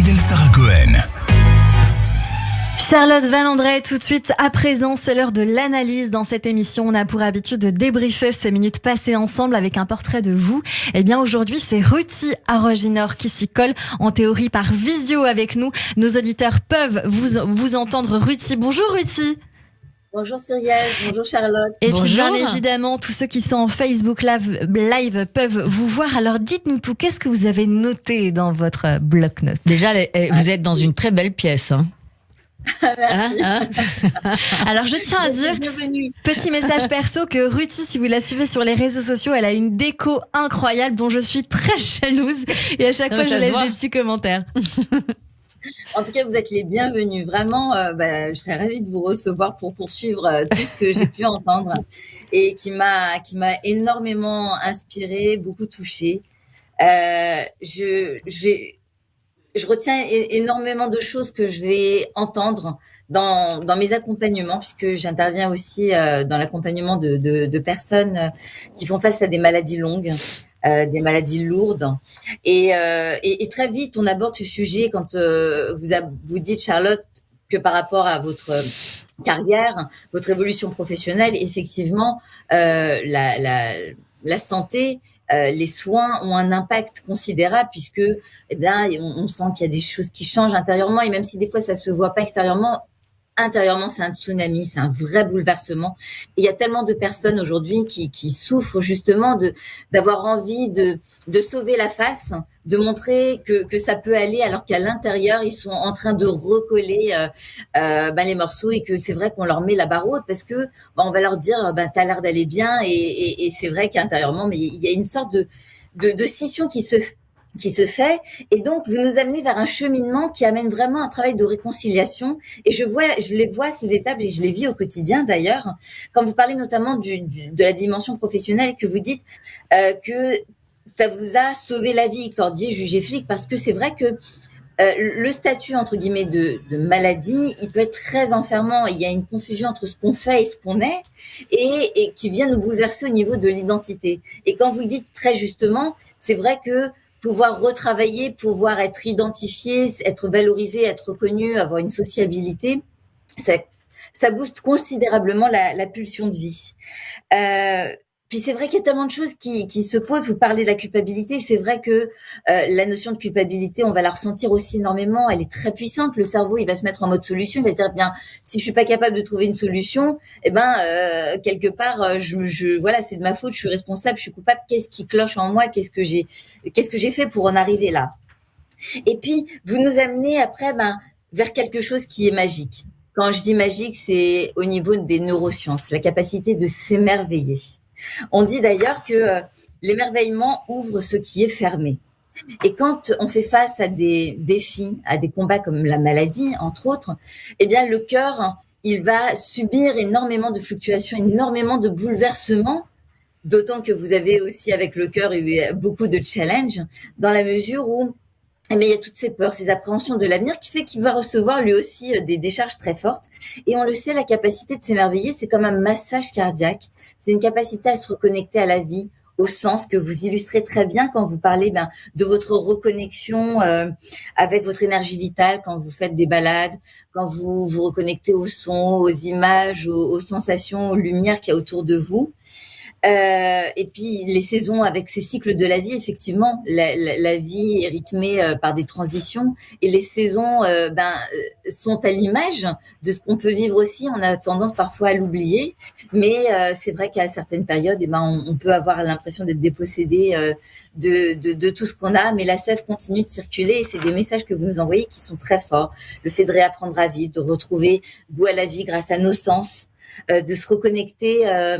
Muriel Sarah Cohen. Charlotte Valandré, tout de suite à présent, c'est l'heure de l'analyse. Dans cette émission, on a pour habitude de débriefer ces minutes passées ensemble avec un portrait de vous. Eh bien, aujourd'hui, c'est Ruti Aroginor qui s'y colle en théorie par visio avec nous. Nos auditeurs peuvent vous entendre. Ruti, bonjour Ruti. Bonjour Cyrielle, bonjour Charlotte. Et bonjour. puis bien évidemment, tous ceux qui sont en Facebook live peuvent vous voir. Alors dites-nous tout, qu'est-ce que vous avez noté dans votre bloc-notes ? Déjà, vous êtes dans une très belle pièce. Merci. Alors je tiens à dire, petit message perso, que Ruti, si vous la suivez sur les réseaux sociaux, elle a une déco incroyable dont je suis très jalouse. Et à chaque fois, je laisse des petits commentaires. En tout cas, vous êtes les bienvenus. Vraiment, je serais ravie de vous recevoir pour poursuivre tout ce que j'ai pu entendre et qui m'a énormément inspirée, beaucoup touchée. Je retiens énormément de choses que je vais entendre dans mes accompagnements, puisque j'interviens aussi dans l'accompagnement de personnes qui font face à des maladies longues. Des maladies lourdes et très vite on aborde ce sujet quand vous dites, Charlotte, que par rapport à votre carrière, votre évolution professionnelle, effectivement la santé, les soins ont un impact considérable, puisque on sent qu'il y a des choses qui changent intérieurement, et même si des fois ça se voit pas extérieurement, intérieurement, c'est un tsunami, c'est un vrai bouleversement. Et il y a tellement de personnes aujourd'hui qui souffrent justement d'avoir envie de sauver la face, de montrer que ça peut aller, alors qu'à l'intérieur, ils sont en train de recoller les morceaux, et que c'est vrai qu'on leur met la barre haute parce que on va leur dire t'as l'air d'aller bien, et c'est vrai qu'intérieurement, mais il y a une sorte de scission qui se fait, et donc vous nous amenez vers un cheminement qui amène vraiment un travail de réconciliation, et je les vois ces étapes, et je les vis au quotidien d'ailleurs, quand vous parlez notamment de la dimension professionnelle, et que vous dites que ça vous a sauvé la vie, Cordier, jugé flic, parce que c'est vrai que le statut entre guillemets de maladie, il peut être très enfermant. Il y a une confusion entre ce qu'on fait et ce qu'on est, et qui vient nous bouleverser au niveau de l'identité. Et quand vous le dites très justement, c'est vrai que pouvoir retravailler, pouvoir être identifié, être valorisé, être reconnu, avoir une sociabilité, ça booste considérablement la pulsion de vie. Puis c'est vrai qu'il y a tellement de choses qui se posent. Vous parlez de la culpabilité. C'est vrai que la notion de culpabilité, on va la ressentir aussi énormément. Elle est très puissante. Le cerveau, il va se mettre en mode solution. Il va se dire, bien, si je suis pas capable de trouver une solution, quelque part, voilà, c'est de ma faute. Je suis responsable. Je suis coupable. Qu'est-ce qui cloche en moi? Qu'est-ce que j'ai fait pour en arriver là? Et puis, vous nous amenez après, vers quelque chose qui est magique. Quand je dis magique, c'est au niveau des neurosciences, la capacité de s'émerveiller. On dit d'ailleurs que l'émerveillement ouvre ce qui est fermé. Et quand on fait face à des défis, à des combats comme la maladie, entre autres, le cœur, il va subir énormément de fluctuations, énormément de bouleversements, d'autant que vous avez aussi avec le cœur eu beaucoup de challenges, dans la mesure où il y a toutes ces peurs, ces appréhensions de l'avenir, qui fait qu'il va recevoir lui aussi des décharges très fortes. Et on le sait, la capacité de s'émerveiller, c'est comme un massage cardiaque. C'est une capacité à se reconnecter à la vie, au sens, que vous illustrez très bien quand vous parlez de votre reconnexion avec votre énergie vitale, quand vous faites des balades, quand vous vous reconnectez aux sons, aux images, aux sensations, aux lumières qu'il y a autour de vous. Et puis les saisons avec ces cycles de la vie, effectivement, la vie est rythmée par des transitions, et les saisons sont à l'image de ce qu'on peut vivre aussi. On a tendance parfois à l'oublier, mais c'est vrai qu'à certaines périodes, on peut avoir l'impression d'être dépossédé de tout ce qu'on a, mais la sève continue de circuler, et c'est des messages que vous nous envoyez qui sont très forts. Le fait de réapprendre à vivre, de retrouver goût à la vie grâce à nos sens, de se reconnecter à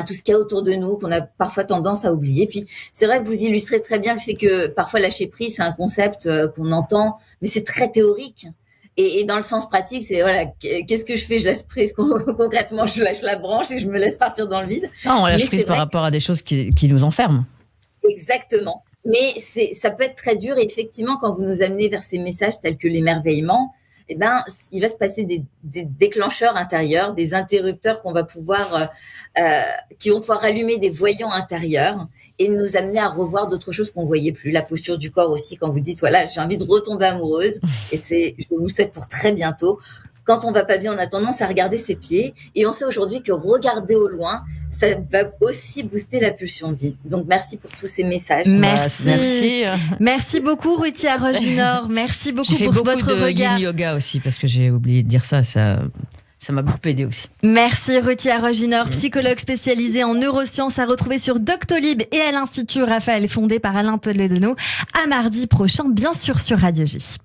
tout ce qu'il y a autour de nous, qu'on a parfois tendance à oublier. Puis c'est vrai que vous illustrez très bien le fait que parfois lâcher prise, c'est un concept qu'on entend, mais c'est très théorique. Et dans le sens pratique, c'est voilà, qu'est-ce que je fais? Je lâche prise concrètement, je lâche la branche et je me laisse partir dans le vide. Non, on lâche prise par rapport à des choses qui nous enferment. Exactement. Mais ça peut être très dur, et effectivement, quand vous nous amenez vers ces messages tels que l'émerveillement, eh ben, il va se passer des déclencheurs intérieurs, des interrupteurs qui vont pouvoir allumer des voyants intérieurs et nous amener à revoir d'autres choses qu'on voyait plus. La posture du corps aussi, quand vous dites, voilà, j'ai envie de retomber amoureuse, et je vous le souhaite pour très bientôt. Quand on va pas bien, on a tendance à regarder ses pieds, et on sait aujourd'hui que regarder au loin, ça va aussi booster la pulsion de vie. Donc, merci pour tous ces messages. Merci. Merci beaucoup, Ruthie Arreginor. Merci beaucoup pour votre regard. J'ai fait beaucoup de yin yoga aussi, parce que j'ai oublié de dire ça. Ça m'a beaucoup aidé aussi. Merci, Ruthie Arreginor, psychologue spécialisée en neurosciences, à retrouver sur Doctolib et à l'Institut Raphaël, fondé par Alain Toledano. À mardi prochain, bien sûr, sur Radio J.